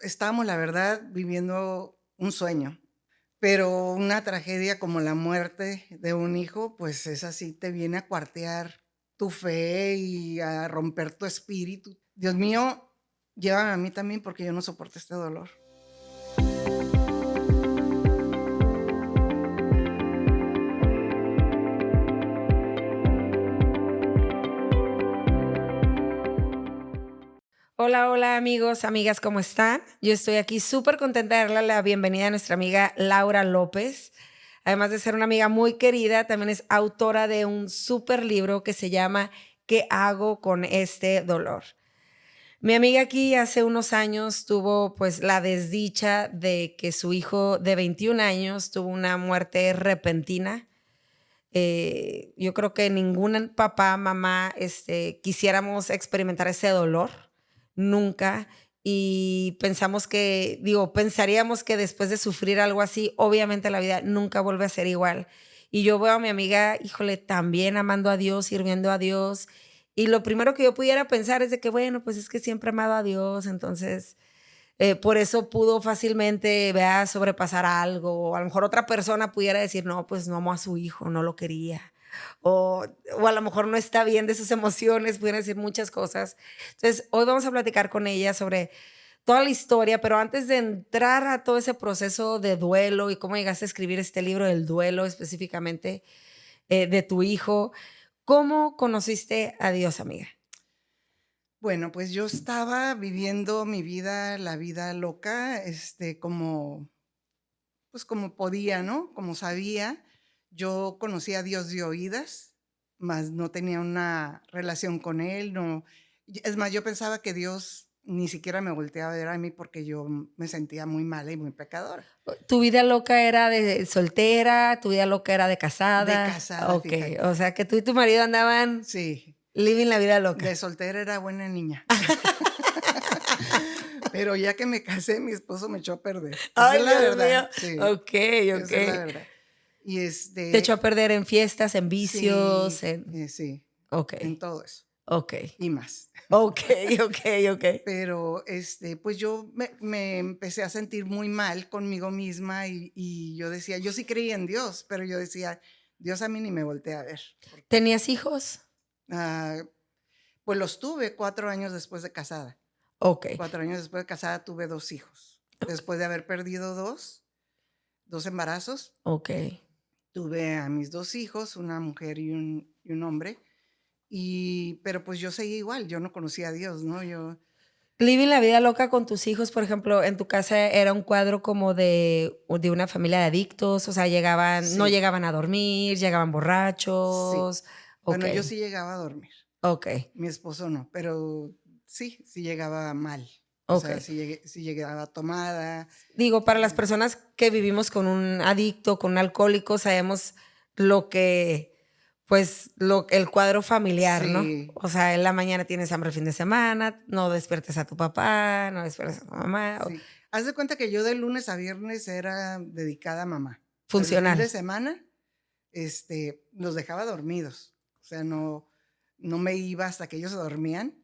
estábamos, la verdad, viviendo un sueño, pero una tragedia como la muerte de un hijo, pues esa sí te viene a cuartear tu fe y a romper tu espíritu. Dios mío, llévame a mí también porque yo no soporto este dolor. Hola, hola amigos, amigas, ¿cómo están? Yo estoy aquí súper contenta de darle la bienvenida a nuestra amiga Laura López. Además de ser una amiga muy querida, también es autora de un súper libro que se llama ¿Qué hago con este dolor? Mi amiga aquí hace unos años tuvo pues la desdicha de que su hijo de 21 años tuvo una muerte repentina. Yo creo que ningún papá, mamá, quisiéramos experimentar ese dolor, nunca. Y pensaríamos que después de sufrir algo así, obviamente la vida nunca vuelve a ser igual. Y yo veo a mi amiga, híjole, también amando a Dios, sirviendo a Dios. Y lo primero que yo pudiera pensar es de que, bueno, pues es que siempre he amado a Dios, entonces por eso pudo fácilmente, vea, sobrepasar algo. O a lo mejor otra persona pudiera decir, no, pues no amó a su hijo, no lo quería. O, o a lo mejor no está bien de sus emociones, pudieran decir muchas cosas. Entonces, hoy vamos a platicar con ella sobre toda la historia, pero antes de entrar a todo ese proceso de duelo y cómo llegaste a escribir este libro del duelo específicamente de tu hijo, ¿cómo conociste a Dios, amiga? Bueno, pues yo estaba viviendo mi vida, la vida loca, como, pues como podía, ¿no? Como sabía. Yo conocía a Dios de oídas, mas no tenía una relación con Él, no. Es más, yo pensaba que Dios ni siquiera me volteaba a ver a mí porque yo me sentía muy mala y muy pecadora. ¿Tu vida loca era de soltera? ¿Tu vida loca era de De casada? casada, Okey, fíjate. o sea, que tú y tu marido andaban Sí, living la vida de loca. soltera era buena niña. Pero ya que me casé, mi esposo me echó a perder. Esa es Ay, la Dios verdad, mío. sí, Okey, esa es la okey. verdad. Y, Te echó a perder en fiestas, en vicios, sí, en sí, en okey, todo eso okey. y más. Okey, okey, okey. Pero, pues yo me empecé a sentir muy mal conmigo misma y yo decía, yo sí creía en Dios, pero yo decía: "Dios a mí ni me voltea a ver", porque, ¿Tenías hijos? ah, pues los tuve 4 años después de casada. Okey, 4 años después de casada tuve 2 hijos. Después de haber perdido dos embarazos, okey. tuve a mis 2 hijos, una mujer y un hombre, pero pues yo seguía igual, yo no conocía a Dios, ¿no? Living la vida loca con tus hijos, por ejemplo, en tu casa era un cuadro como de una familia de adictos, o sea, no Sí, llegaban a dormir, llegaban sí. borrachos. Bueno, yo Okey, sí llegaba a dormir, okey, mi esposo no, pero sí, sí llegaba mal. O sea, okey. sí llegaba tomada, Digo, para las eh, personas que vivimos con un adicto, con un alcohólico, sabemos lo que, pues, el cuadro familiar, ¿no? sí, O sea, en la mañana tienes hambre el fin de semana, no despiertes a tu papá, no despiertes a tu mamá, o sí. Haz de cuenta que yo de lunes a viernes era dedicada a mamá, pero el fin funcional. de semana, los dejaba dormidos. O sea, no me iba hasta que ellos se dormían,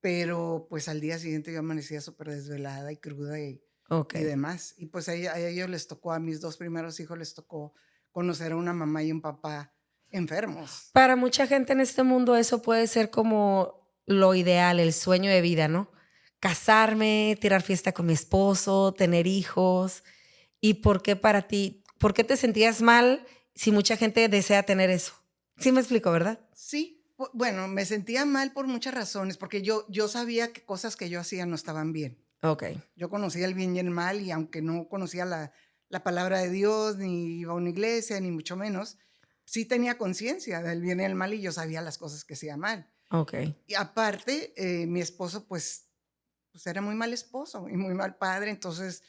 pero, pues, al día siguiente yo amanecía súper desvelada y cruda y Okey. demás. Y, pues, a ellos les tocó, a mis 2 primeros hijos les tocó conocer a una mamá y un papá enfermos. Para mucha gente en este mundo eso puede ser como lo ideal, el sueño de vida, ¿no? Casarme, tirar fiesta con mi esposo, tener hijos. ¿Y por qué para ti? ¿Por qué te sentías mal si mucha gente desea tener eso? Sí me explico, ¿verdad? Sí, bueno, me sentía mal por muchas razones, porque yo sabía que cosas que yo hacía no estaban bien. Okey, Yo conocía el bien y el mal, y aunque no conocía la palabra de Dios, ni iba a una iglesia, ni mucho menos, sí tenía conciencia del bien y el mal, y yo sabía las cosas que hacía mal. okey, Y aparte, mi esposo, pues era muy mal esposo y muy mal padre, entonces,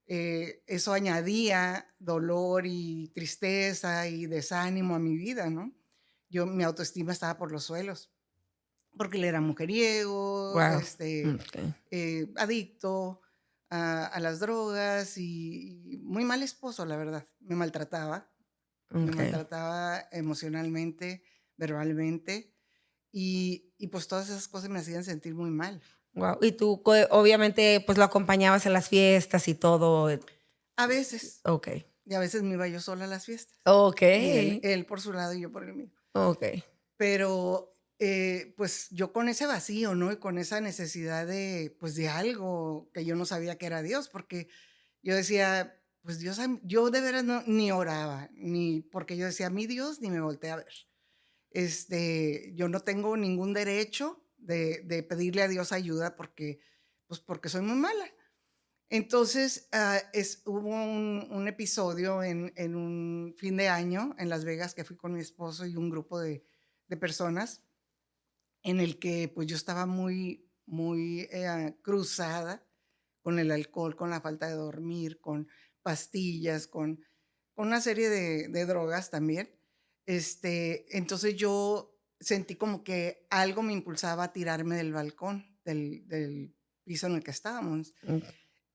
eso añadía dolor y tristeza y desánimo a mi vida, ¿no? Mi autoestima estaba por los suelos, porque él era mujeriego, guau, okey, adicto a las drogas y muy mal esposo, la verdad. Me okey. maltrataba emocionalmente, verbalmente, y pues todas esas cosas me hacían sentir muy mal. Guau. Y tú, obviamente, pues, lo acompañabas en las fiestas y todo. A veces, Okey. y a veces me iba yo sola a las fiestas, y él Okey, él por su lado y yo por el mío. okey. Pero, pues, yo con ese vacío, ¿no? Y con esa necesidad de, pues, de algo que yo no sabía que era Dios, porque yo decía, pues, Dios, yo de veras no ni oraba, ni porque yo decía: "Mi Dios ni me voltea a ver". Yo no tengo ningún derecho de pedirle a Dios ayuda porque, pues, porque soy muy mala. Entonces, hubo un episodio en un fin de año en Las Vegas que fui con mi esposo y un grupo de personas en el que, pues, yo estaba muy, muy, cruzada con el alcohol, con la falta de dormir, con pastillas, con una serie de drogas también. Entonces yo sentí como que algo me impulsaba a tirarme del balcón, del piso en el que estábamos. Mm,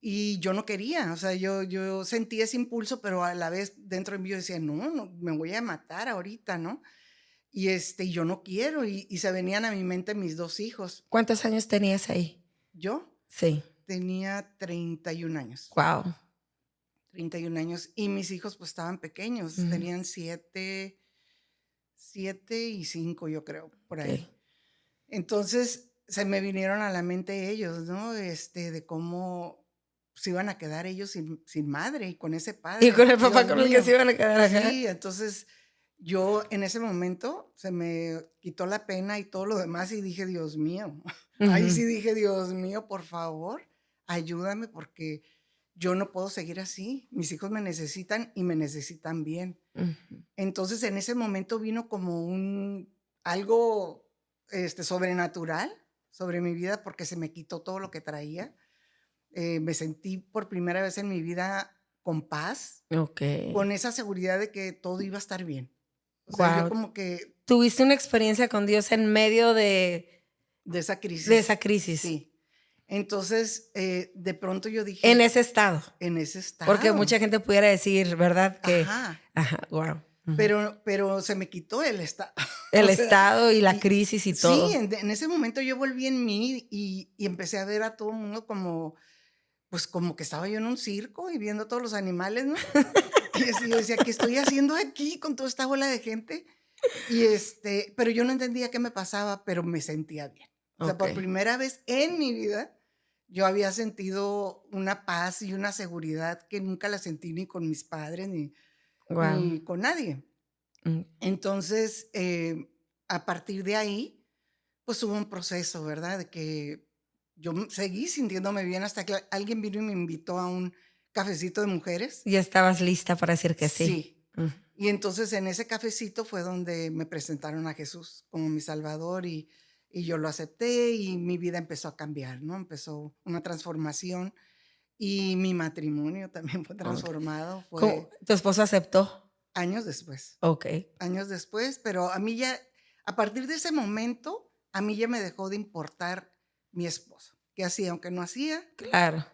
Y yo no quería, o sea, yo sentí ese impulso, pero a la vez dentro de mí yo decía: "No, no, me voy a matar ahorita", ¿no? Y yo no quiero, y se venían a mi mente mis 2 hijos. ¿cuántos años tenías ahí? Yo Sí. tenía 31 años, Guau. 31 años, y mis hijos, pues, estaban pequeños, Ujú, tenían 7 y 5 yo creo, por okey. ahí. Entonces, se me vinieron a la mente ellos, ¿no? De cómo se iban a quedar ellos sin madre y con ese Y con padre, el papá Dios con el que se mío. iban a quedar, ajá. Sí, entonces, yo en ese momento se me quitó la pena y todo lo demás y dije: "Dios mío". Ahí Ujú, sí dije: "Dios mío, por favor, ayúdame porque yo no puedo seguir así. Mis hijos me necesitan y me necesitan bien". ujú. Entonces, en ese momento vino como un algo, sobrenatural sobre mi vida, porque se me quitó todo lo que traía. Me sentí por primera vez en mi vida con paz, Okey. con esa seguridad de que todo iba a estar bien. O sea, yo Guau. como que Tuviste una experiencia con Dios en medio de esa de crisis, esa crisis, sí. Entonces, de pronto yo en dije: ese estado, "En ese porque estado". mucha gente pudiera decir, ¿verdad? Que Ajá. ajá, guau. Ujú. Pero se me quitó el o El sea, estado y la y crisis y sí, todo. en ese momento yo volví en mí y empecé a ver a todo el mundo como, pues, como que estaba yo en un circo y viendo a todos los animales, ¿no? Y así yo decía: "¿Qué estoy haciendo aquí con toda esta bola de gente?". Pero yo no entendía qué me pasaba, pero me sentía bien. O sea, por Okey. primera vez en mi vida, yo había sentido una paz y una seguridad que nunca la sentí ni con mis padres, Guau. ni con nadie. Mm. Entonces, a partir de ahí, pues hubo un proceso, ¿verdad? De que yo seguí sintiéndome bien hasta que alguien vino y me invitó a un cafecito de mujeres. Ya estabas lista para decir que sí. Sí. Mm. Y entonces en ese cafecito fue donde me presentaron a Jesús como mi Salvador y yo lo acepté y mi vida empezó a cambiar, ¿no? Empezó una transformación y mi matrimonio también fue Okey. transformado, ¿Cómo fue tu esposo aceptó? años después. Okey, Años después, pero a mí ya, a partir de ese momento, a mí ya me dejó de importar mi esposo. ¿Qué hacía? Aunque no hacía, claro.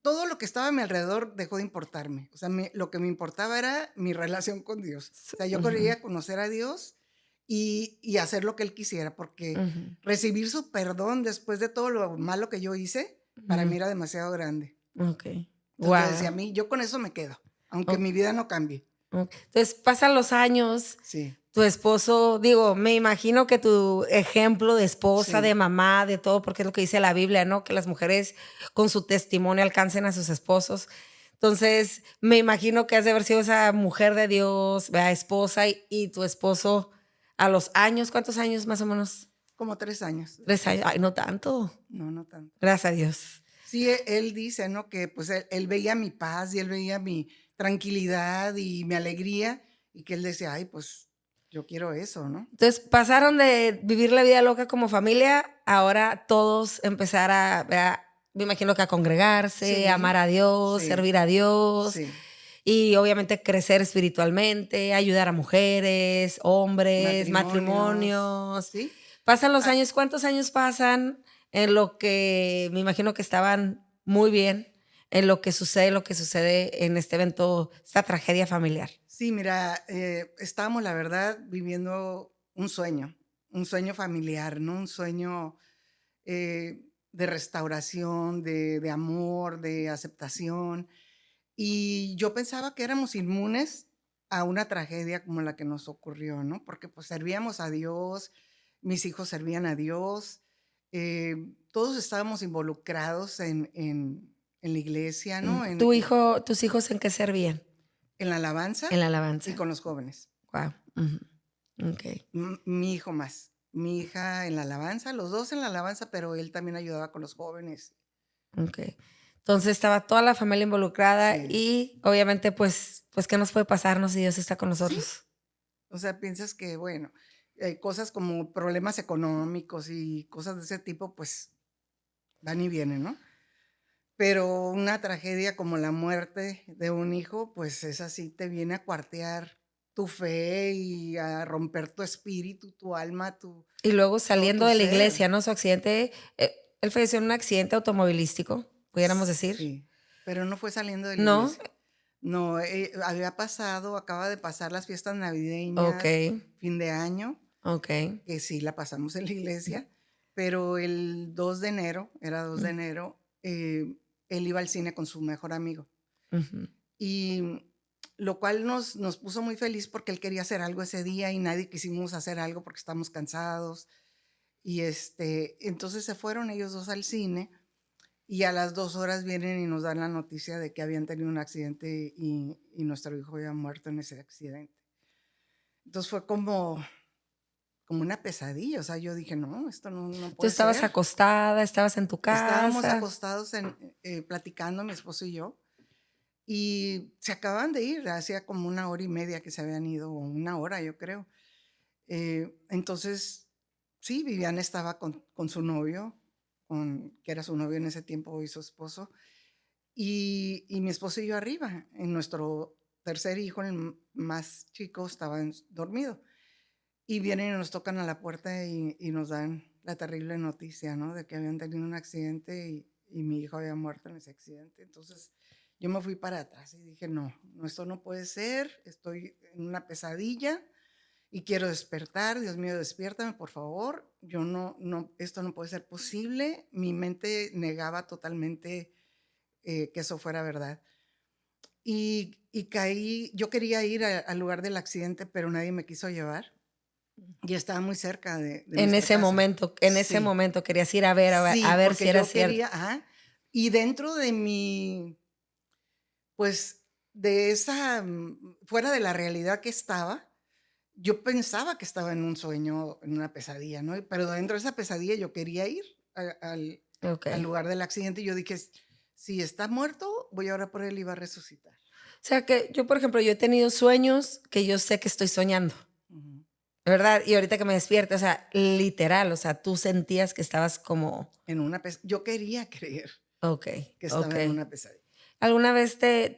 todo lo que estaba a mi alrededor dejó de importarme. O sea, lo que me importaba era mi relación con Dios. O sea, yo Ujú, quería conocer a Dios y hacer lo que Él quisiera, porque ujú, recibir su perdón después de todo lo malo que yo hice, para mí ujú. era demasiado grande. Okey. Entonces yo decía, a Guau. mí, yo con eso me quedo, aunque O mi vida no cambie. entonces, pasan los años, Sí, tu esposo, digo, me imagino que tu ejemplo de esposa, de sí. mamá, de todo, porque es lo que dice la Biblia, ¿no? Que las mujeres con su testimonio alcancen a sus esposos. Entonces, me imagino que has de haber sido esa mujer de Dios, ¿verdad? Esposa, y tu esposo a los años, ¿cuántos años más o menos? Como 3 años 3 años. después. Ay, no tanto. No, no tanto. Gracias a Dios. Sí, él dice, ¿no? Que, pues, él veía mi paz y él veía mi tranquilidad y mi alegría, y que él decía: "Ay, pues, yo quiero eso", ¿no? Entonces, pasaron de vivir la vida loca como familia, ahora todos empezar a, ¿verdad? Me imagino que a congregarse, amar Sí, a Dios, sí, servir a Dios sí. y obviamente crecer espiritualmente, ayudar a mujeres, hombres, Matrimonios, matrimonios. ¿sí? Pasan los Ah, años, ¿cuántos años pasan en lo que me imagino que estaban muy bien, en lo que sucede en este evento, esta tragedia familiar? sí, mira, estábamos, la verdad, viviendo un sueño familiar, ¿no? Un sueño, eh, de restauración, de amor, de aceptación. Y yo pensaba que éramos inmunes a una tragedia como la que nos ocurrió, ¿no? Porque pues servíamos a Dios, mis hijos servían a Dios, todos estábamos involucrados en la iglesia, ¿no? ¿Tus hijos en qué servían? En la alabanza En la y alabanza. con los jóvenes. Wow. Okay. Mi hijo más. Mi hija en la alabanza, los dos en la alabanza, pero él también ayudaba con los jóvenes. Okay. Entonces estaba toda la familia involucrada Sí. y obviamente pues ¿qué nos puede pasarnos si Dios está con Sí. nosotros? O sea, piensas que, bueno, cosas como problemas económicos y cosas de ese tipo, pues van y vienen, ¿no? Pero una tragedia como la muerte de un hijo, pues esa sí te viene a cuartear tu fe y a romper tu espíritu, tu alma, Y luego todo saliendo tu de la ser. iglesia, ¿no? Su accidente, él falleció en un accidente automovilístico, pudiéramos decir. Sí, pero no fue saliendo de la ¿No? iglesia. No, acaba de pasar las fiestas navideñas, Ok, fin de año, ok. que sí la pasamos en la iglesia, pero el 2 de enero, era 2 de Mm, enero, él iba al cine con su mejor amigo. ujú. Y lo cual nos puso muy feliz porque él quería hacer algo ese día y nadie quisimos hacer algo porque estábamos cansados. Y entonces se fueron ellos dos al cine y a las 2 horas vienen y nos dan la noticia de que habían tenido un accidente y nuestro hijo había muerto en ese accidente. Entonces fue como una pesadilla, o sea, yo dije, no, esto no Tú puede estabas ser. acostada, estabas en tu Estábamos casa. acostados platicando, mi esposo y yo, y se acababan de ir, hacía como 1 hora y media que se habían ido, o 1 hora, yo creo. Entonces, sí, Viviana estaba con su novio, que era su novio en ese tiempo y su esposo, y mi esposo y yo arriba, en nuestro tercer hijo, el más chico, estaba dormido. Y vienen y nos tocan a la puerta y nos dan la terrible noticia, ¿no? De que habían tenido un accidente y mi hijo había muerto en ese accidente. Entonces yo me fui para atrás y dije, no, no, esto no puede ser, estoy en una pesadilla y quiero despertar. Dios mío, despiértame, por favor. Yo esto no puede ser posible. Mi mente negaba totalmente que eso fuera verdad. Y caí, yo quería ir al lugar del accidente, pero nadie me quiso llevar. Y estaba muy cerca de nuestra casa. En ese Sí, momento querías ir a sí, ver si porque era yo cierto. quería, ajá. Y dentro de mi, pues, de esa, fuera de la realidad que estaba, yo pensaba que estaba en un sueño, en una pesadilla, ¿no? Pero dentro de esa pesadilla yo quería ir al Okay. lugar del accidente y yo dije, si está muerto, voy a orar por él y va a resucitar. O sea que yo, por ejemplo, yo he tenido sueños que yo sé que estoy soñando, Ujú. ¿verdad? Y ahorita que me despierto, o sea, literal, o sea, tú sentías que estabas como, Yo quería creer okey, que estaba en okey. una pesadilla. ¿Alguna vez te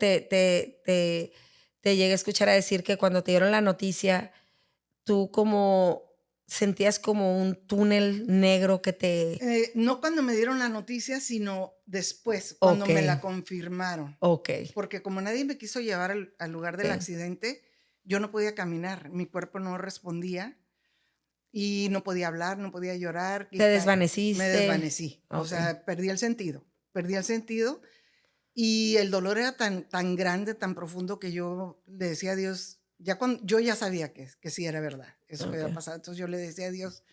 llegué a escuchar a decir que cuando te dieron la noticia, tú como sentías como un túnel negro que te No cuando me dieron la noticia, sino después, cuando me la okey, confirmaron. okey, Porque como nadie me quiso llevar al lugar del okey. accidente, yo no podía caminar, mi cuerpo no respondía y no podía hablar, no podía llorar ¿Te me desvaneciste? desvanecí, o Okey, sea, perdí el sentido y el dolor era tan grande, tan profundo que yo le decía a Dios, yo ya sabía que sí era verdad, eso que había okey. pasado, entonces yo le decía a Dios,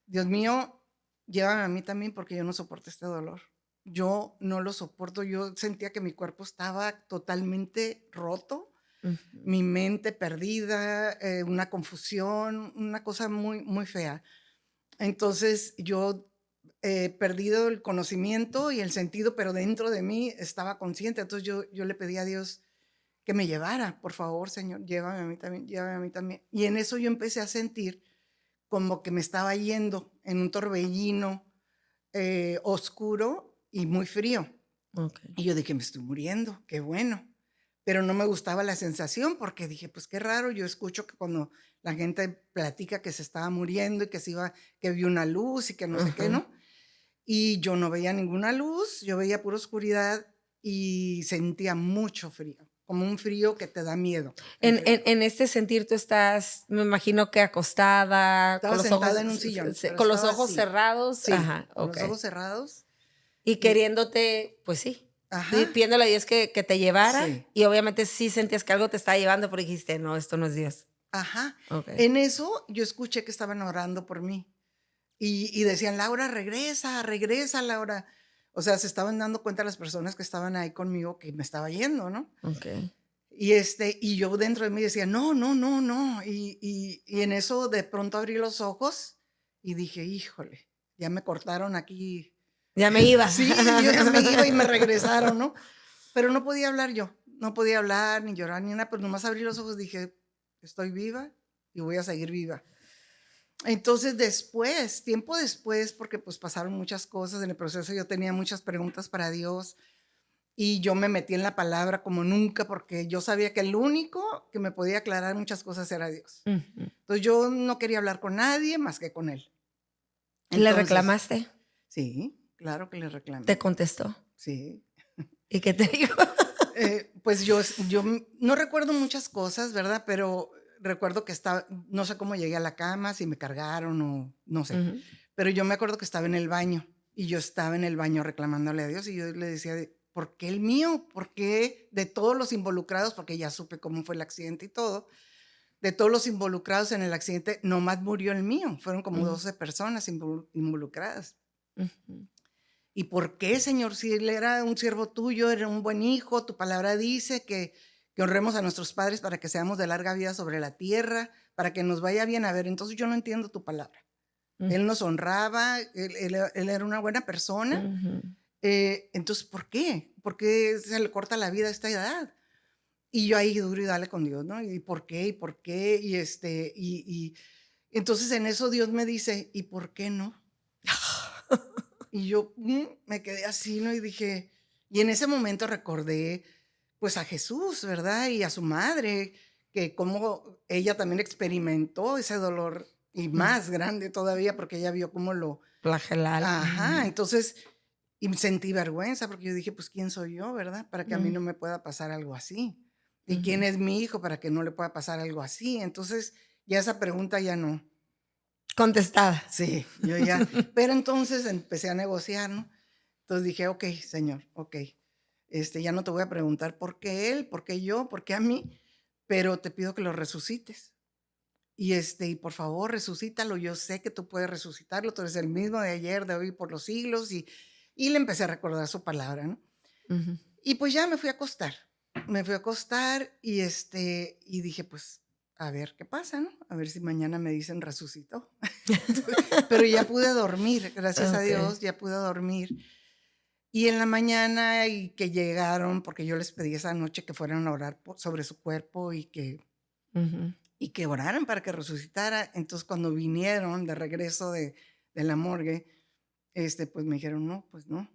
Dios mío, llévame a mí también porque yo no soporto este dolor. Yo no lo soporto. Yo sentía que mi cuerpo estaba totalmente roto, Ujú. mi mente perdida, una confusión, una cosa muy, muy fea. Entonces yo perdido el conocimiento y el sentido, pero dentro de mí estaba consciente. Entonces yo le pedí a Dios que me llevara, por favor, Señor, llévame a mí también, llévame a mí también. Y en eso yo empecé a sentir como que me estaba yendo en un torbellino oscuro y muy frío. Okey. Y yo dije, me estoy muriendo, qué bueno. Pero no me gustaba la sensación porque dije, pues qué raro, yo escucho que cuando la gente platica que se estaba muriendo y que se iba, que vio una luz y que no sé qué, Ajá. ¿no? Y yo no veía ninguna luz, yo veía pura oscuridad y sentía mucho frío, como un frío que te da miedo, el frío. En este sentir tú estás, me imagino que acostada, Estaba sentada en un sillón, pero con los estaba ojos así. cerrados. Sí, Ajá, con los okey. ojos cerrados. Y Y queriéndote, pues sí, ajá, pidiéndole a Dios que te llevara, sí, y obviamente sí sentías que algo te estaba llevando, pero dijiste: "No, esto no es Dios". ajá. Okey. En eso, yo escuché que estaban orando por mí, y decían: "Laura, regresa, regresa, Laura". O sea, se estaban dando cuenta las personas que estaban ahí conmigo que me estaba yendo, ¿no? Okey. Y yo dentro de mí decía: "No, no, no, no". Y en eso de pronto abrí los ojos y dije: "Híjole, ya me cortaron aquí". Ya me iba. Sí, yo ya me iba y me regresaron, ¿no? Pero no podía hablar yo, no podía hablar, ni llorar, ni nada, pues nomás abrí los ojos, dije: "Estoy viva y voy a seguir viva". Entonces, después, tiempo después, porque, pues, pasaron muchas cosas en el proceso, yo tenía muchas preguntas para Dios, y yo me metí en la palabra como nunca, porque yo sabía que el único que me podía aclarar muchas cosas era Dios. Ujú. Entonces, yo no quería hablar con nadie más que con Él. ¿Le Entonces reclamaste? sí, claro que le reclamé, ¿Te contestó? sí. ¿Y qué te dijo? Pues no recuerdo muchas cosas, ¿verdad? Pero recuerdo que estaba, no sé cómo llegué a la cama, si me cargaron o no sé, Ujú. pero yo me acuerdo que estaba en el baño y yo estaba en el baño reclamándole a Dios y yo le decía, ¿por qué el mío? ¿Por qué de todos los involucrados? Porque ya supe cómo fue el accidente y todo. De todos los involucrados en el accidente, nomás murió el mío. Fueron como Ujú. 12 personas involucradas. Ujú. ¿Y por qué, Señor? Si él era un siervo tuyo, era un buen hijo, tu palabra dice que honremos a nuestros padres para que seamos de larga vida sobre la tierra, para que nos vaya bien. A ver, entonces yo no entiendo tu palabra. Mm. Él nos honraba, él era una buena persona. Ujú. Entonces, ¿por qué? ¿Por qué se le corta la vida a esta edad? Y yo ahí duro y dale con Dios, ¿no? ¿Y por qué? ¿Y por qué? Y entonces en eso Dios me dice, ¿y por qué no? Y yo, me quedé así, ¿no? Y dije y en ese momento recordé, pues, a Jesús, ¿verdad? Y a su madre, que cómo ella también experimentó ese dolor, y Mm. más grande todavía, porque ella vio cómo lo Flagelar. ajá, Ujú. entonces, y sentí vergüenza, porque yo dije: "Pues, ¿quién soy yo, verdad? Para que a mí Mm. no me pueda pasar algo así. ¿Y quién Ujú. es mi hijo para que no le pueda pasar algo así?". Entonces, ya esa pregunta ya no. Contestada. Sí, yo ya pero entonces empecé a negociar, ¿no? Entonces dije: "Okey, Señor, okey, ya no te voy a preguntar por qué él, por qué yo, por qué a mí, pero te pido que lo resucites. Y por favor, resucítalo. Yo sé que tú puedes resucitarlo. Tú eres el mismo de ayer, de hoy, por los siglos". Y le empecé a recordar su palabra, ¿no? Ujú. Y pues ya me fui a acostar. Me fui a acostar y dije: "Pues, a ver qué pasa, ¿no? A ver si mañana me dicen resucitó". Pero ya pude dormir, gracias a Okey. Dios, ya pude dormir. Y en la mañana, y que llegaron, porque yo les pedí esa noche que fueran a orar sobre su cuerpo Ujú. y que oraran para que resucitara. Entonces, cuando vinieron de regreso de la morgue, pues me dijeron: "No, pues no".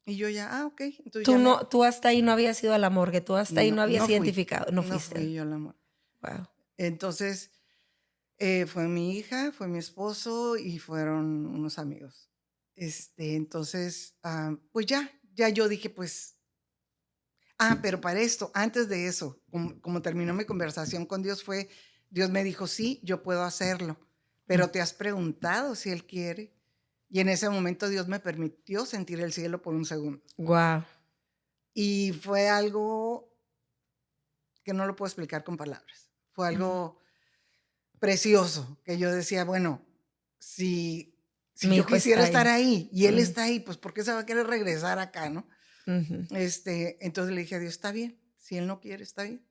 Y yo ya, ok. Entonces Tú ya me, no tú hasta ahí no habías ido a la morgue, tú hasta ahí no, no habías no fui, identificado, no no fui fuiste. yo la morgue. Guau. Entonces, fue mi hija, fue mi esposo y fueron unos amigos. Entonces, pues ya yo dije, pues, pero para esto, antes de eso, como terminó mi conversación con Dios, Dios me dijo, sí, yo puedo hacerlo, Mm. pero te has preguntado si Él quiere. Y en ese momento Dios me permitió sentir el cielo por un segundo. Guau. Y fue algo que no lo puedo explicar con palabras. Fue Mm. algo precioso, que yo decía, bueno, si, si Mi yo hijo quisiera está estar ahí. ahí y Él Mm. está ahí, pues ¿por qué se va a querer regresar acá, no? Ujú. Entonces le dije a Dios, está bien, si Él no quiere, está bien,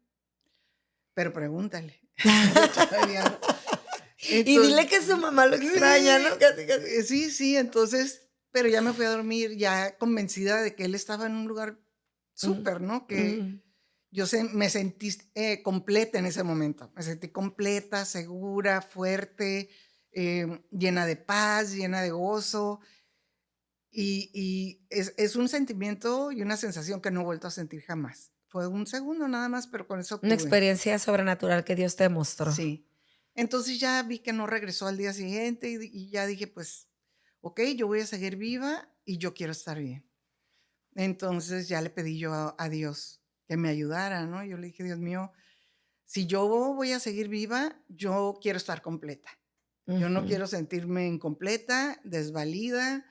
pero pregúntale. Yo todavía no. Y dile Entonces, que su mamá lo extraña, ¿no? sí, Casi, casi. sí, sí, entonces, pero ya me fui a dormir ya convencida de que Él estaba en un lugar Mm. súper, ¿no? Que Mm. me sentí completa en ese momento. Me sentí completa, segura, fuerte, llena de paz, llena de gozo. Y es un sentimiento y una sensación que no he vuelto a sentir jamás. Fue un segundo nada más, pero con eso Una pude. experiencia sobrenatural que Dios te mostró. Sí. Entonces ya vi que no regresó al día siguiente y ya dije, pues, ok, yo voy a seguir viva y yo quiero estar bien. Entonces ya le pedí yo a Dios que me ayudara, ¿no? Yo le dije, Dios mío, si yo voy a seguir viva, yo quiero estar completa. Yo no Ujú. quiero sentirme incompleta, desvalida.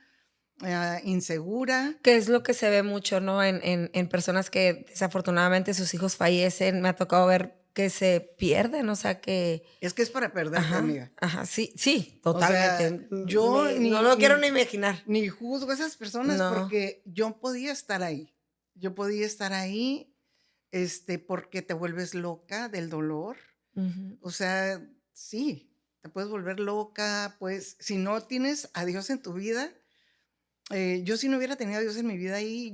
insegura. Que es lo que se ve mucho, ¿no? En personas que desafortunadamente sus hijos fallecen. Me ha tocado ver que se pierden, o sea, que Es que es para perderte, ajá, amiga. ajá, sí, sí, O sea, totalmente. yo No lo quiero ni imaginar. ni juzgo a esas personas No. porque yo podía estar ahí. Yo podía estar ahí, porque te vuelves loca del dolor. Ujú, O sea, sí, te puedes volver loca, pues, si no tienes a Dios en tu vida, yo si no hubiera tenido a Dios en mi vida ahí,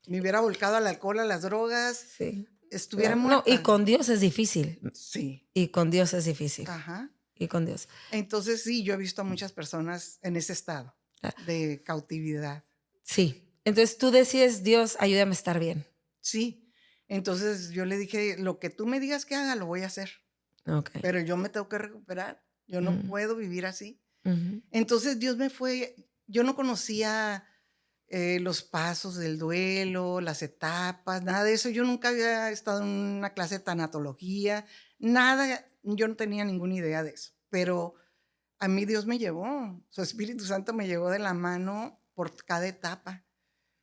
me hubiera volcado al alcohol, a las drogas, sí, estuviera claro. No, y muerta. con Dios es difícil, Sí, y con Dios es difícil, ajá. y con Dios. Entonces sí, yo he visto a muchas personas en ese estado Ah, de cautividad. sí. Entonces tú decides: "Dios, ayúdame a estar bien". Sí, entonces yo le dije, lo que tú me digas que haga, lo voy a hacer, Okey. pero yo me tengo que recuperar, yo no Mm, puedo vivir así. ujú, Entonces yo no conocía los pasos del duelo, las etapas, nada de eso. Yo nunca había estado en una clase de tanatología, nada, yo no tenía ninguna idea de eso. Pero a mí Dios me llevó, su Espíritu Santo me llevó de la mano por cada etapa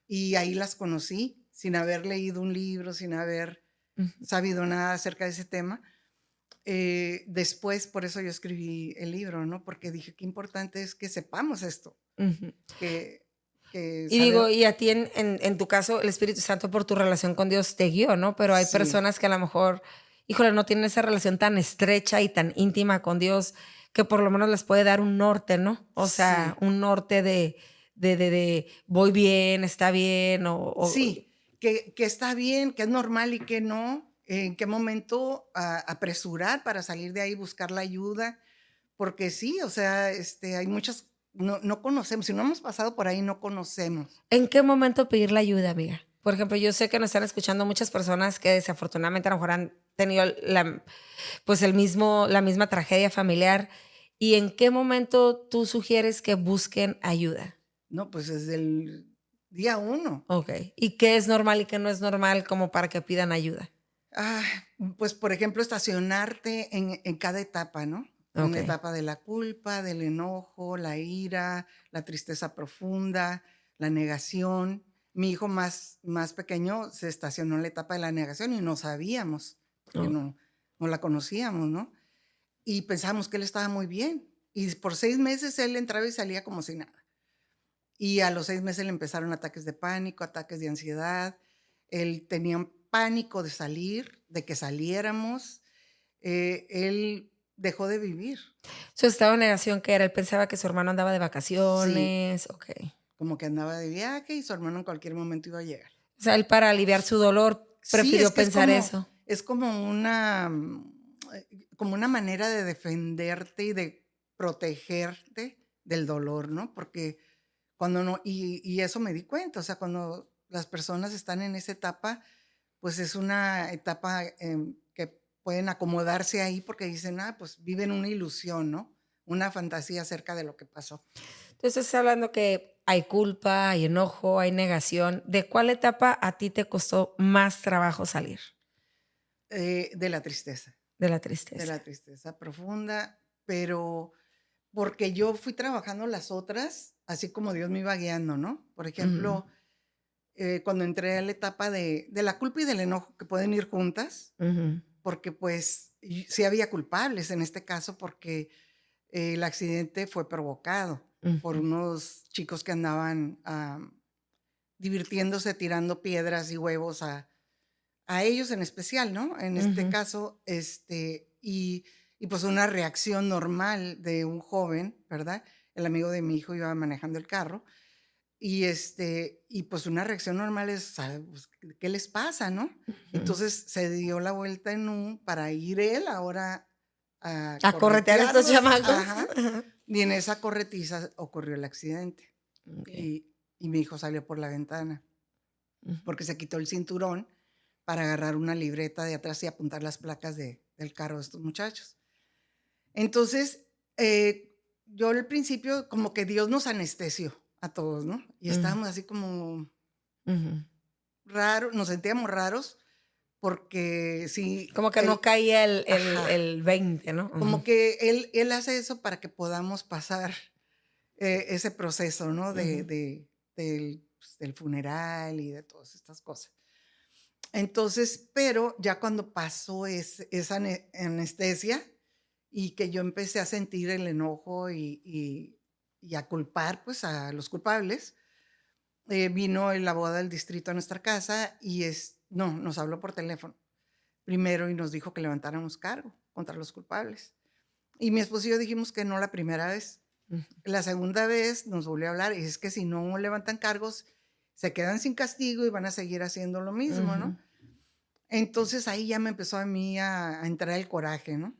y ahí las conocí sin haber leído un libro, sin haber ujú, sabido nada acerca de ese tema. Después, por eso yo escribí el libro, ¿no? Porque dije, qué importante es que sepamos esto, ujú. que, que Y digo, saber, y a ti en tu caso, el Espíritu Santo por tu relación con Dios te guió, ¿no? Pero hay sí, personas que a lo mejor, híjole, no tienen esa relación tan estrecha y tan íntima con Dios, que por lo menos les puede dar un norte, ¿no? O sea, sí, un norte de voy bien, está bien, o sí, que está bien, que es normal y que no, en qué momento apresurar para salir de ahí, buscar la ayuda, porque sí, o sea, hay muchas, no conocemos, si no hemos pasado por ahí, no conocemos. ¿en qué momento pedir la ayuda, amiga? Por ejemplo, yo sé que nos están escuchando muchas personas que desafortunadamente a lo mejor han tenido pues la misma tragedia familiar. ¿Y en qué momento tú sugieres que busquen ayuda? No, pues desde el día uno. Okey. ¿Y qué es normal y qué no es normal como para que pidan ayuda? Ah, pues, por ejemplo, estacionarte en cada etapa, ¿no? En la Okey. etapa de la culpa, del enojo, la ira, la tristeza profunda, la negación. Mi hijo más pequeño se estacionó en la etapa de la negación y no sabíamos, porque Oh, no la conocíamos, ¿no? Y pensábamos que él estaba muy bien. Y por 6 meses él entraba y salía como si nada. Y a los 6 meses le empezaron ataques de pánico, ataques de ansiedad. Él tenía un pánico de salir, de que saliéramos. Él dejó de vivir. su estado de negación, ¿qué era? Él pensaba que su hermano andaba de Sí, vacaciones, okey. como que andaba de viaje y su hermano en cualquier momento iba a llegar. O sea, él para aliviar su dolor Sí, es prefirió que pensar eso. es como una manera de defenderte y de protegerte del dolor, ¿no? Porque cuando no, y eso me di cuenta, o sea, cuando las personas están en esa etapa, pues es una etapa que pueden acomodarse ahí porque dicen, pues viven una ilusión, ¿no? Una fantasía acerca de lo que pasó. Entonces, estás hablando que hay culpa, hay enojo, hay negación. ¿De cuál etapa a ti te costó más trabajo salir? De la tristeza, De la de tristeza. la tristeza profunda, pero porque yo fui trabajando las otras, así como Dios me iba guiando, ¿no? Por Ujú, ejemplo, cuando entré a la etapa de la culpa y del enojo, que pueden ir juntas, ujú, porque pues sí había culpables en este caso, porque el accidente fue provocado por ujú, unos chicos que andaban divirtiéndose, tirando piedras y huevos a ellos en especial, ¿no? En este ujú. caso, y pues una reacción normal de un joven, ¿verdad? El amigo de mi hijo iba manejando el carro y pues una reacción normal es, pues, ¿qué les pasa, no? Ujú. Entonces se dio la vuelta en U para ir él ahora a A corretear a estos corretearlos, chamacos. ajá, Ajá. y en esa corretiza ocurrió el accidente Okey. y mi hijo salió por la ventana Ujú. porque se quitó el cinturón para agarrar una libreta de atrás y apuntar las placas del carro de estos muchachos. Entonces, yo al principio como que Dios nos anestesió a todos, ¿no? Y Mm, estábamos así como ujú. raros, nos sentíamos raros porque sí, Como que no él, caía el ajá, el 20, ¿no? Ujú. como que él hace eso para que podamos pasar ese proceso, ¿no? Ujú. Del funeral y de todas estas cosas. Entonces, pero ya cuando pasó esa anestesia y que yo empecé a sentir el enojo y a culpar, pues, a los culpables, vino el abogado del distrito a nuestra casa y no, nos habló por teléfono primero y nos dijo que levantáramos cargo contra los culpables. Y mi esposo y yo dijimos que no la primera vez. Ujú. La segunda vez nos volvió a hablar y es que si no levantan cargos, se quedan sin castigo y van a seguir haciendo lo mismo, Ujú. ¿no? Entonces ahí ya me empezó a mí a entrar el coraje, ¿no?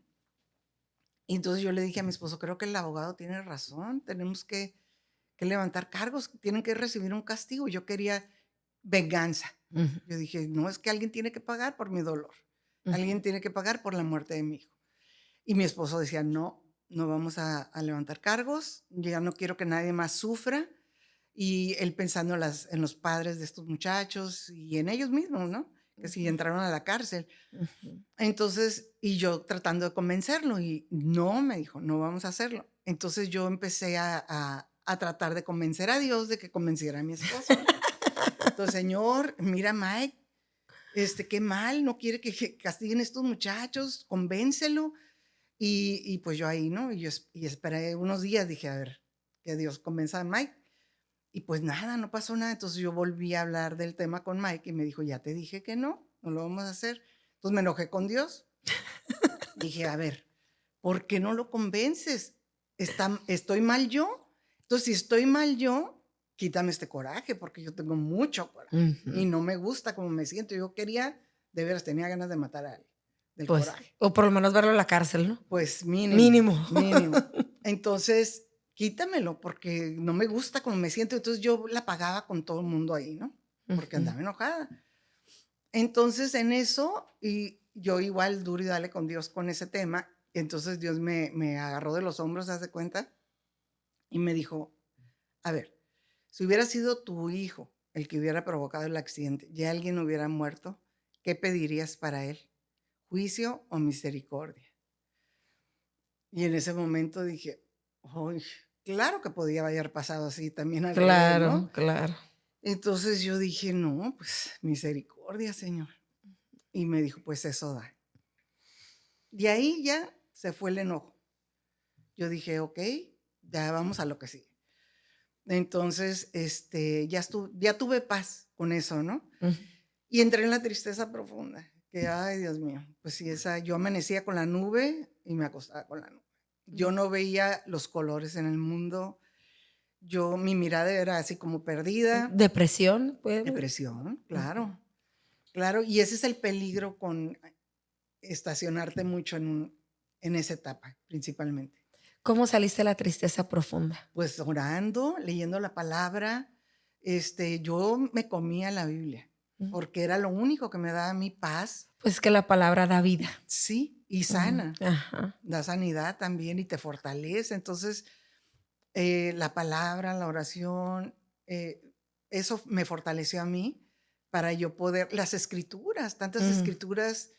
Y entonces yo le dije a mi esposo, creo que el abogado tiene razón, tenemos que levantar cargos, tienen que recibir un castigo. Yo quería venganza. Ujú. Yo dije, no, es que alguien tiene que pagar por mi dolor, alguien Ujú. tiene que pagar por la muerte de mi hijo. Y mi esposo decía, no, no vamos a levantar cargos, ya no quiero que nadie más sufra. Y él pensando en los padres de estos muchachos y en ellos mismos, ¿no? Que si Ujú. entraron a la cárcel. Ujú. Entonces, y yo tratando de convencerlo y no, me dijo, no vamos a hacerlo. Entonces yo empecé a tratar de convencer a Dios de que convenciera a mi esposo, ¿no? Entonces, Señor, mira, Mike, qué mal, no quiere que castiguen a estos muchachos, convéncelo. Y pues yo ahí, ¿no? Y esperé unos días, dije, a ver, que Dios convenza a Mike. Y pues nada, no pasó nada. Entonces yo volví a hablar del tema con Mike y me dijo, ya te dije que no, no lo vamos a hacer. Entonces me enojé con Dios. Dije, a ver, ¿por qué no lo convences? ¿Estoy mal yo? Entonces, si estoy mal yo, quítame este coraje, porque yo tengo mucho coraje y Ujú. no me gusta cómo me siento. Yo quería, de veras, tenía ganas de matar a alguien, del Pues, coraje. o por lo menos verlo en la cárcel, ¿no? Pues mínimo, Mínimo. mínimo. Entonces, quítamelo porque no me gusta cómo me siento. Entonces yo la pagaba con todo el mundo ahí, ¿no? Porque Ujú. andaba enojada. Entonces en eso, y yo igual duro y dale con Dios con ese tema. Entonces Dios me agarró de los hombros, haz de cuenta, y me dijo, a ver, si hubiera sido tu hijo el que hubiera provocado el accidente y alguien hubiera muerto, ¿qué pedirías para él? ¿Juicio o misericordia? Y en ese momento dije, ¡ay! Claro que podía haber pasado así también al revés, ¿no? Claro, claro. Entonces yo dije, no, pues misericordia, Señor. Y me dijo, pues eso da. De ahí ya se fue el enojo. Yo dije, ok, ya vamos a lo que sigue. Entonces, ya tuve paz con eso, ¿no? Ujú. Y entré en la tristeza profunda, que, ay, Dios mío, pues sí, yo amanecía con la nube y me acostaba con la nube. Yo no veía los colores en el mundo. Mi mirada era así como perdida, Depresión, puede. depresión, Ujú. claro, claro, y ese es el peligro con estacionarte mucho en esa etapa, principalmente. ¿Cómo saliste de la tristeza profunda? Pues orando, leyendo la palabra, yo me comía la Biblia, Mm. porque era lo único que me daba mi paz, Pues que la palabra da vida. sí, y Mm. sana, Ajá. da sanidad también y te fortalece. Entonces, la palabra, la oración, eh, eso me fortaleció a mí para yo poder, las escrituras, tantas Mm. escrituras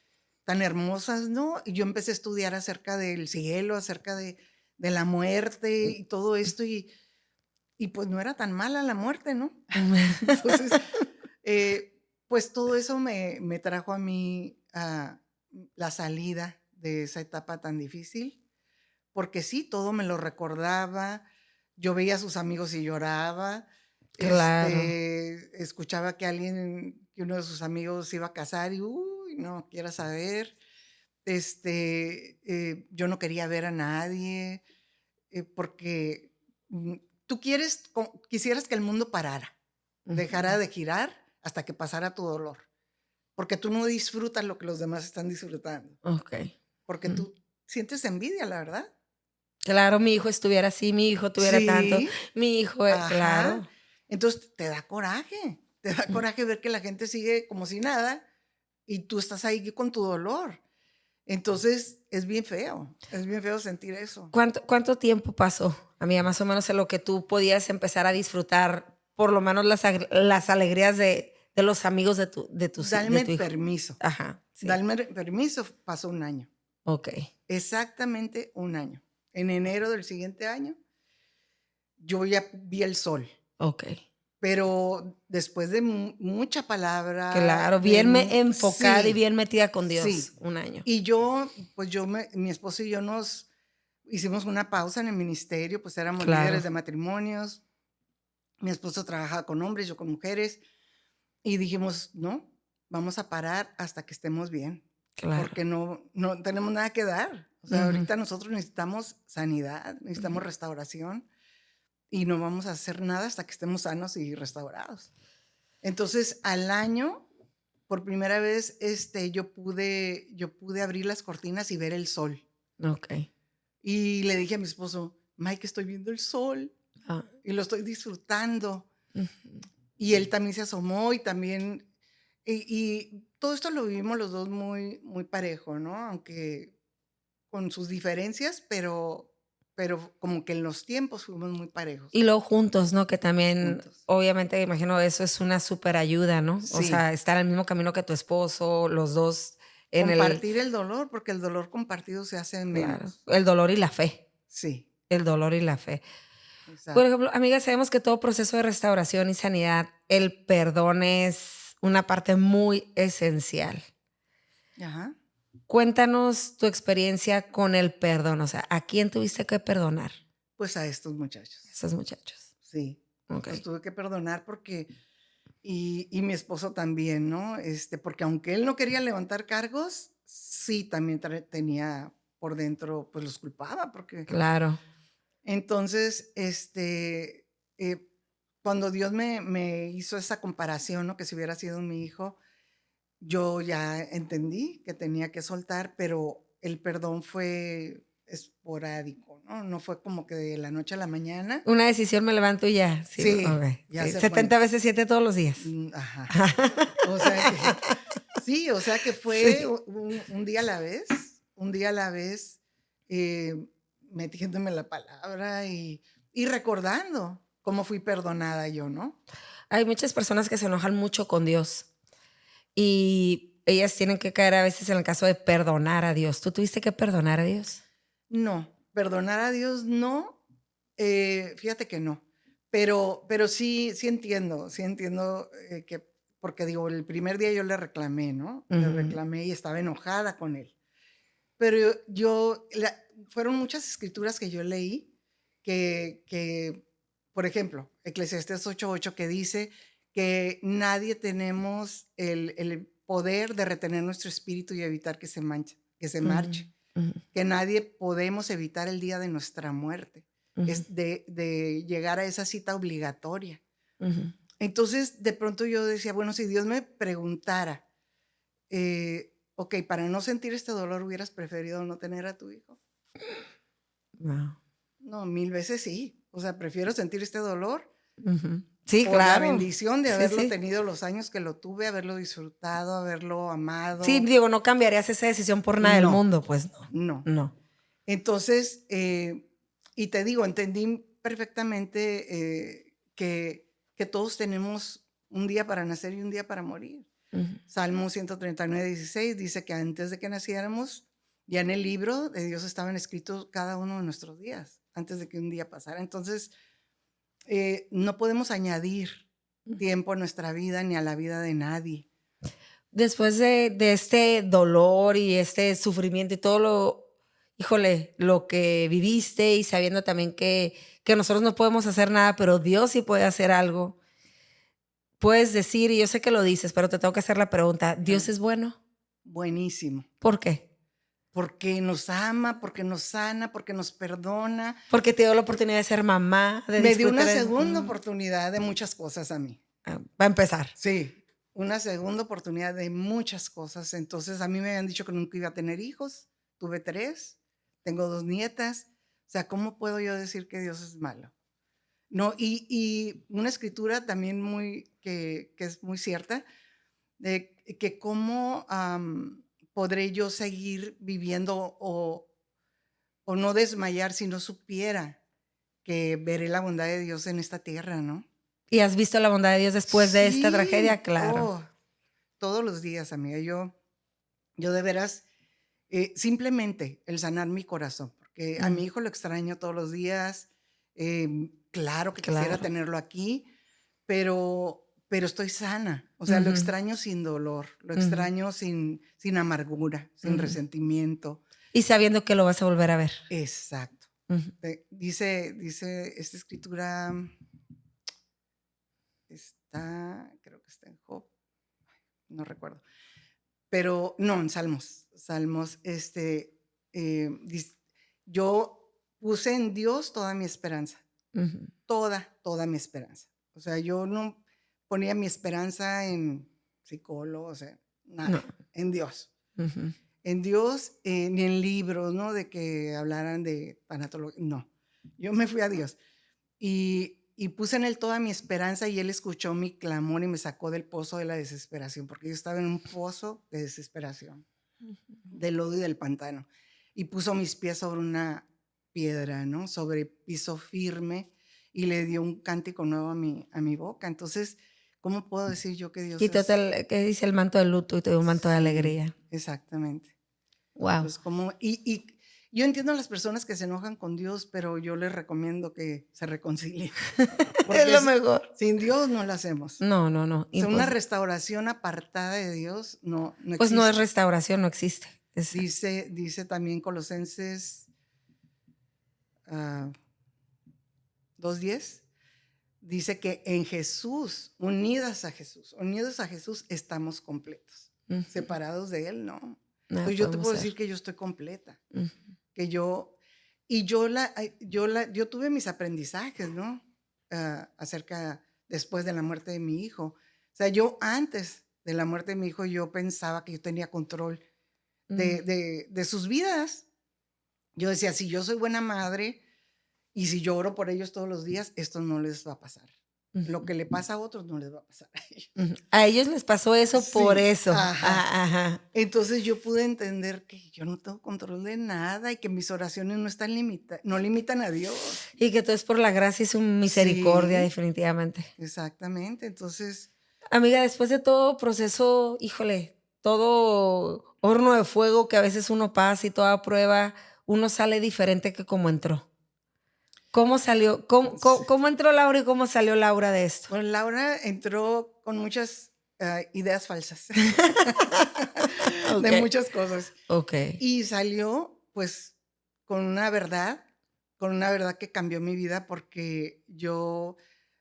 tan hermosas, ¿no? Y yo empecé a estudiar acerca del cielo, acerca de la muerte y todo esto, y pues no era tan mala la muerte, ¿no? Entonces, pues todo eso me trajo a mí la salida de esa etapa tan difícil porque sí, todo me lo recordaba. Yo veía a sus amigos y lloraba. Claro. Escuchaba que uno de sus amigos se iba a casar y, uy, no, quiera saber. Yo no quería ver a nadie porque mm, tú quisieras que el mundo parara, dejara Ujú. de girar hasta que pasara tu dolor, porque tú no disfrutas lo que los demás están disfrutando, Okey. porque Mm. tú sientes envidia, la verdad. Claro, mi hijo estuviera así, mi hijo tuviera tanto, Sí, mi hijo, ajá. claro. Entonces, te da Mm. coraje ver que la gente sigue como si nada y tú estás ahí con tu dolor. Entonces, es bien feo sentir eso. ¿Cuánto tiempo pasó, amiga, más o menos en lo que tú podías empezar a disfrutar, por lo menos las alegrías de los amigos de Darme tu hijo? permiso, Ajá, sí. darme permiso, pasó un año, Okey. exactamente un año. En enero del siguiente año yo ya vi el sol, Okey. pero después de mucha palabra, Claro, bien enfocada y sí, bien metida con Dios, sí. 1 año. Y yo, pues mi esposo y yo nos hicimos una pausa en el ministerio, pues éramos líderes Claro, de matrimonios. Mi esposo trabajaba con hombres, yo con mujeres, y dijimos: "No, vamos a parar hasta que estemos bien, claro. porque no tenemos nada que dar". O sea, Ujú, ahorita nosotros necesitamos sanidad, necesitamos ujú. restauración, y no vamos a hacer nada hasta que estemos sanos y restaurados. Entonces, al año, por primera vez, yo pude abrir las cortinas y ver el sol. Okey. Y le dije a mi esposo: "Mike, estoy viendo el sol Ah, y lo estoy disfrutando". ujú. Y él también se asomó y también y todo esto lo vivimos los 2 muy muy parejo, ¿no? Aunque con sus diferencias, pero como que en los tiempos fuimos muy Y parejos, luego juntos, ¿no? Que también, juntos. obviamente, imagino eso es una superayuda, ¿no? O Sí, sea, estar al mismo camino que tu esposo, los 2 en el compartir el dolor, porque el dolor compartido se hace claro, menos. el dolor y la fe, Sí, el dolor y la fe. Por exacto. ejemplo, amiga, sabemos que todo proceso de restauración y sanidad, el perdón es una parte muy esencial. Ajá. Cuéntanos tu experiencia con el perdón, o sea, ¿a quién tuviste que perdonar? Pues a estos muchachos. Esos muchachos. Sí, los Okey, tuve que perdonar porque y mi esposo también, ¿no? Porque aunque él no quería levantar cargos, sí también tenía por dentro, pues los culpaba, porque claro. entonces, eh, cuando Dios me hizo esa comparación, ¿no? Que si hubiera sido mi hijo, yo ya entendí que tenía que soltar, pero el perdón fue esporádico, ¿no? No fue como que de la noche a la mañana. Una decisión me levanto y ya, sí, Sí, okey, ya sí, se fue. 70 veces 7 todos los días. Ajá. O sea que sí, o sea que fue Sí. un día a la vez, un día a la vez, eh, metiéndome la palabra y recordando cómo fui perdonada yo, ¿no? Hay muchas personas que se enojan mucho con Dios y ellas tienen que caer a veces en el caso de perdonar a Dios. ¿Tú tuviste que perdonar a Dios? No, perdonar a Dios no, fíjate que no, pero sí entiendo, que porque digo, el primer día yo le reclamé, ¿no? Le Ujú, reclamé y estaba enojada con él. Pero yo fueron muchas escrituras que yo leí por ejemplo, Eclesiastés 8:8 que dice que nadie tenemos el poder de retener nuestro espíritu y evitar que se ujú, marche, ujú, que nadie podemos evitar el día de nuestra muerte, ujú, es de llegar a esa cita obligatoria. ujú. Entonces, de pronto yo decía, bueno, si Dios me preguntara, okey, para no sentir este dolor, ¿hubieras preferido no tener a tu hijo? Guau. No, 1000 veces sí. O sea, prefiero sentir este dolor Ujú. Sí, por la claro. bendición de Sí, haberlo sí. tenido los años que lo tuve, haberlo disfrutado, haberlo Sí, amado. digo, no cambiarías esa decisión por nada del No, mundo, pues no, no. no. Entonces, y te digo, entendí perfectamente, que todos tenemos un día para nacer y un día para morir. Ujú, Salmo 139:16 dice que antes de que naciéramos, ya en el libro de Dios estaban escritos cada uno de nuestros días, antes de que un día pasara. Entonces, no podemos añadir ujú. tiempo a nuestra vida ni a la vida de nadie. Después de este dolor y este sufrimiento y todo lo híjole, lo que viviste y sabiendo también que nosotros no podemos hacer nada, pero Dios sí puede hacer algo. Puedes decir, y yo sé que lo dices, pero te tengo que hacer la pregunta, A ¿Dios ver, es bueno? buenísimo. ¿Por qué? Porque nos ama, porque nos sana, porque nos perdona. Porque te dio la oportunidad de ser mamá, de Me dio disfrutar una el segunda oportunidad de muchas cosas a mí. va a empezar. Sí, una segunda oportunidad de muchas cosas. Entonces, a mí me habían dicho que nunca iba a tener hijos. Tuve 3, tengo 2 nietas. O sea, ¿cómo puedo yo decir que Dios es malo? No, y una escritura también que es muy cierta, de que cómo, podré yo seguir viviendo o no desmayar si no supiera que veré la bondad de Dios en esta tierra, ¿no? ¿Y has visto la bondad de Dios después de esta tragedia? Sí, Claro. todos los días, amiga. Yo de veras, simplemente el sanar mi corazón, porque a mi Mm, hijo lo extraño todos los días. claro que quisiera Claro. tenerlo aquí, pero estoy sana. O sea, lo Ujú, extraño sin dolor, lo ujú, extraño sin amargura, sin ujú. resentimiento. Y sabiendo que lo vas a volver a ver. Exacto. Ujú, Dice esta escritura, creo que está en Job, no recuerdo, pero no, en Salmos. Salmos, yo puse en Dios toda mi esperanza, ujú. toda mi esperanza. O sea, yo no ponía mi esperanza en psicólogos, nada, No. en Dios. Ujú. En Dios, ni en libros, ¿no? De que hablaran de tanatología, no. Yo me fui a Dios y puse en Él toda mi esperanza y Él escuchó mi clamor y me sacó del pozo de la desesperación, porque yo estaba en un pozo de desesperación, del lodo y del pantano. Y puso mis pies sobre una piedra, ¿no? Sobre piso firme y le dio un cántico nuevo a mi boca. Entonces, ¿cómo puedo decir yo que Dios Quítate es? ¿qué dice? El manto de luto y te dio un manto de Sí, alegría. exactamente. Wow. Pues como, y yo entiendo a las personas que se enojan con Dios, pero yo les recomiendo que se reconcilien, Es porque lo mejor. sin Dios no lo hacemos. No, no, no, O sea, una imposible. restauración apartada de Dios no Pues no es existe. restauración, no existe. Dice también Colosenses 2:10, dice que en Jesús, unidos a Jesús, estamos completos. Ujú. Separados de Él, no. Nada Entonces yo te podemos puedo ser. decir que yo estoy completa, Ujú, que yo tuve mis aprendizajes, ¿no? Después de la muerte de mi hijo. O sea, yo antes de la muerte de mi hijo, yo pensaba que yo tenía control mm, de sus vidas. Yo decía, si yo soy buena madre y si yo oro por ellos todos los días, esto no les va a pasar. Lo ujú, que le pasa a otros no les va a pasar a ellos. ujú. A ellos les pasó eso por Sí, eso. ajá. Ajá. Entonces yo pude entender que yo no tengo control de nada y que mis oraciones no limitan a Dios. Y que todo es por la gracia y su misericordia, Sí, definitivamente. exactamente. Entonces, Amiga, después de todo proceso, híjole, todo horno de fuego que a veces uno pasa y toda prueba, uno sale diferente que como entró. ¿Cómo salió? sí. ¿Cómo entró Laura y cómo salió Laura de esto? Bueno, Laura entró con muchas ideas falsas de Okey, muchas cosas okey. y salió pues con una verdad que cambió mi vida porque yo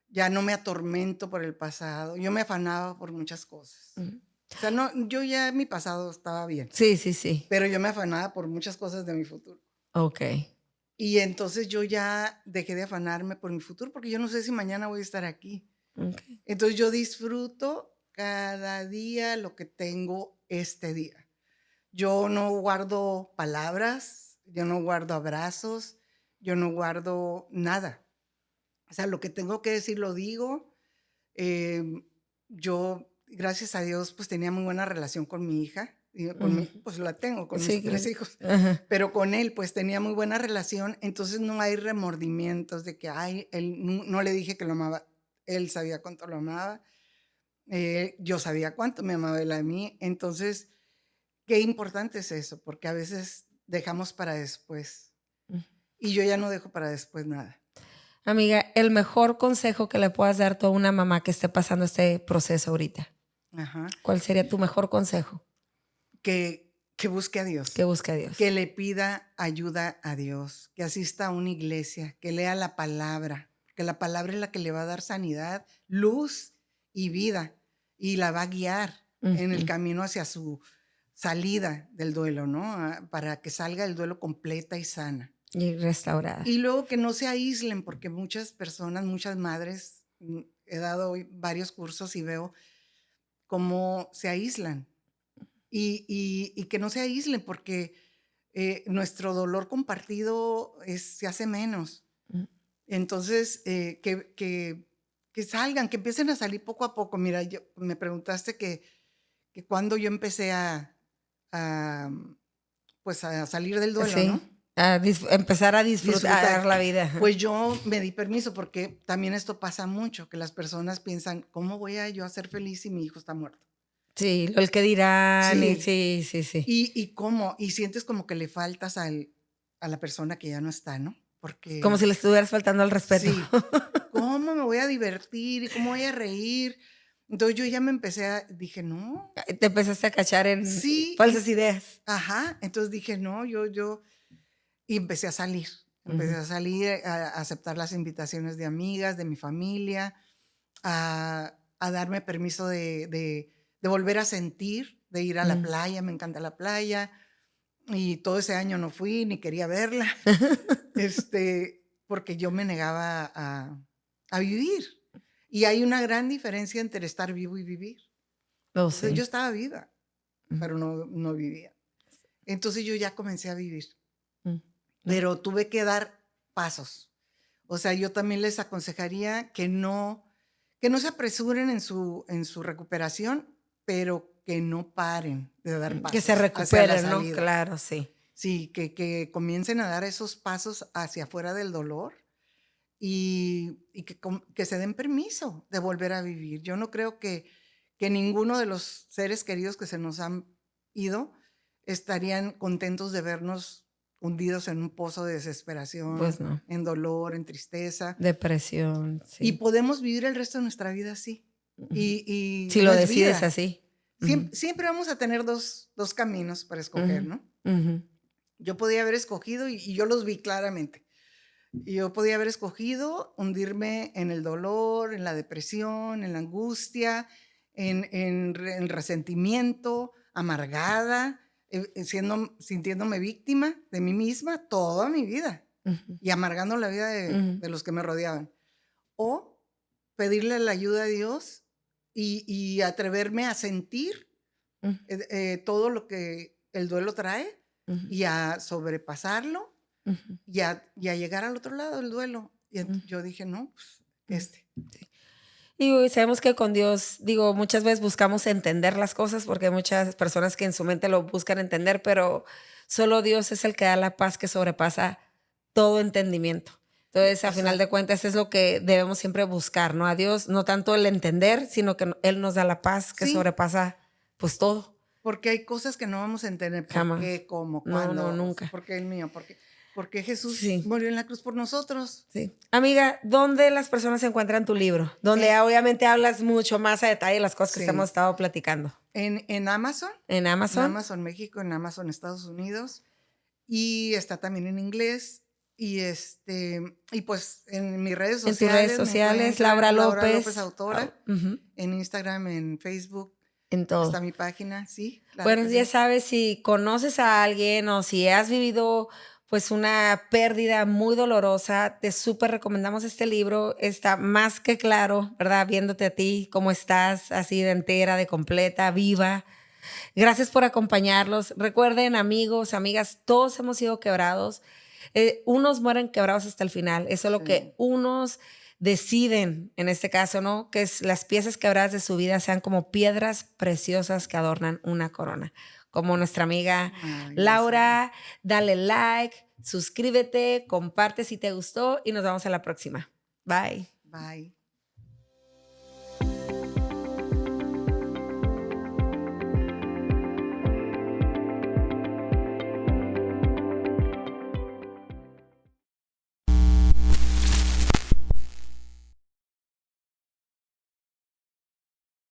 ya no me atormento por el pasado, yo me afanaba por muchas cosas. Ujú. O sea, no, yo ya mi pasado estaba bien, Sí, sí, sí. pero yo me afanaba por muchas cosas de mi futuro. Okey, Y entonces yo ya dejé de afanarme por mi futuro porque yo no sé si mañana voy a estar aquí. okey. Entonces yo disfruto cada día lo que tengo este día. Yo no guardo palabras, yo no guardo abrazos, yo no guardo nada. O sea, lo que tengo que decir lo digo. Em, yo, gracias a Dios, pues tenía muy buena relación con mi hija, y Ujú. pues la tengo con mis Sí, tres claro. hijos, Ajá. pero con él pues tenía muy buena relación, entonces no hay remordimientos de que, ay, él no le dije que lo amaba, él sabía cuánto lo amaba, yo sabía cuánto me amaba él a mí, entonces, qué importante es eso, porque a veces dejamos para después, Ujú. y yo ya no dejo para después nada. Amiga, el mejor consejo que le puedas dar tú a una mamá que esté pasando este proceso ahorita, Ajá. ¿cuál sería tu mejor consejo? Que busque a Que Dios, busque a que Dios. le pida ayuda a Dios, que asista a una iglesia, que lea la palabra, que la palabra es la que le va a dar sanidad, luz y vida, y la va a guiar en el Ujú. camino hacia su salida del duelo, ¿no? Para que salga del duelo completa y sana. Y restaurada. Y luego que no se aíslen, porque muchas personas, muchas madres, he dado hoy varios cursos y veo cómo se aíslan y que no se aíslen porque nuestro dolor compartido se hace menos. Mm, Entonces, que salgan, que empiecen a salir poco a poco. Mira, me preguntaste que cuando yo empecé a, pues a salir del duelo, sí, ¿no? empezar a disfrutar Disfrutar. la vida. Ajá. Pues yo me di permiso porque también esto pasa mucho, que las personas piensan, ¿cómo voy a yo a ser feliz si mi hijo está muerto? Sí, el que dirán y Sí, sí, sí, sí. y cómo, y sientes como que le faltas a la persona que ya no está, ¿no? Como si le estuvieras faltando al respeto. Sí, ¿cómo me voy a divertir y cómo voy a reír? Entonces yo ya dije, no. Te empezaste a cachar en Sí, falsas ideas. ajá, entonces dije, no, y empecé a salir. Empecé a salir, a aceptar las invitaciones de amigas, de mi familia, a darme permiso de volver a sentir, de ir a la playa, me encanta la playa, y todo ese año no fui, ni quería verla, porque yo me negaba a vivir. Y hay una gran diferencia entre estar vivo y vivir. Oh, Entonces, sí. yo estaba viva, pero no vivía. Entonces yo ya comencé a vivir, pero tuve que dar pasos. O sea, yo también les aconsejaría que no se apresuren en su recuperación, pero que no paren de dar pasos Que se hacia la recuperen, ¿no? salida. Claro, sí. Sí, que comiencen a dar esos pasos hacia afuera del dolor y que se den permiso de volver a vivir. Yo no creo que ninguno de los seres queridos que se nos han ido estarían contentos de vernos hundidos en un pozo de desesperación, Pues no. en dolor, en tristeza. Depresión, Y sí. podemos vivir el resto de nuestra vida así. Y Si no lo es decides vida. así. Siempre vamos a tener dos caminos para escoger, ¿no? Yo podía haber escogido, y yo los vi claramente. Yo podía haber escogido hundirme en el dolor, en la depresión, en la angustia, en resentimiento, amargada, sintiéndome víctima de mí misma toda mi vida y amargando la vida de los que me rodeaban. O pedirle la ayuda a Dios y atreverme a sentir todo lo que el duelo trae y a sobrepasarlo y a llegar al otro lado del duelo. Y yo dije, no, pues Sí. Y sabemos que con Dios, muchas veces buscamos entender las cosas porque hay muchas personas que en su mente lo buscan entender, pero solo Dios es el que da la paz que sobrepasa todo entendimiento. Entonces, a final de cuentas, es lo que debemos siempre buscar, ¿no? A Dios, no tanto el entender, sino que Él nos da la paz que sobrepasa, pues, todo. Porque hay cosas que no vamos a entender. ¿Por Jamás. qué? ¿Cómo? No, ¿Cuándo? nunca. ¿Por qué el mío? ¿Por qué Jesús Sí. murió en la cruz por nosotros? Sí. Amiga, ¿dónde las personas encuentran tu libro? Donde obviamente hablas mucho más a detalle de las cosas que hemos estado platicando. En Amazon. En Amazon. En Amazon México, en Amazon Estados Unidos. Y está también en inglés. Y pues en mis redes sociales. En tus redes sociales, Laura López. Autora. En Instagram, en Facebook. En todo. Está mi página, sí. Claro, bueno, ya sabes, si conoces a alguien o si has vivido pues una pérdida muy dolorosa, te súper recomendamos este libro. Está más que claro, ¿verdad? Viéndote a ti, cómo estás, así de entera, de completa, viva. Gracias por acompañarlos. Recuerden, amigos, amigas, todos hemos sido quebrados. Unos mueren quebrados hasta el final. Es solo que unos deciden, en este caso, ¿no? Que las piezas quebradas de su vida sean como piedras preciosas que adornan una corona. Como nuestra amiga Laura. Dale like, suscríbete, comparte si te gustó y nos vemos en la próxima. Bye. Bye.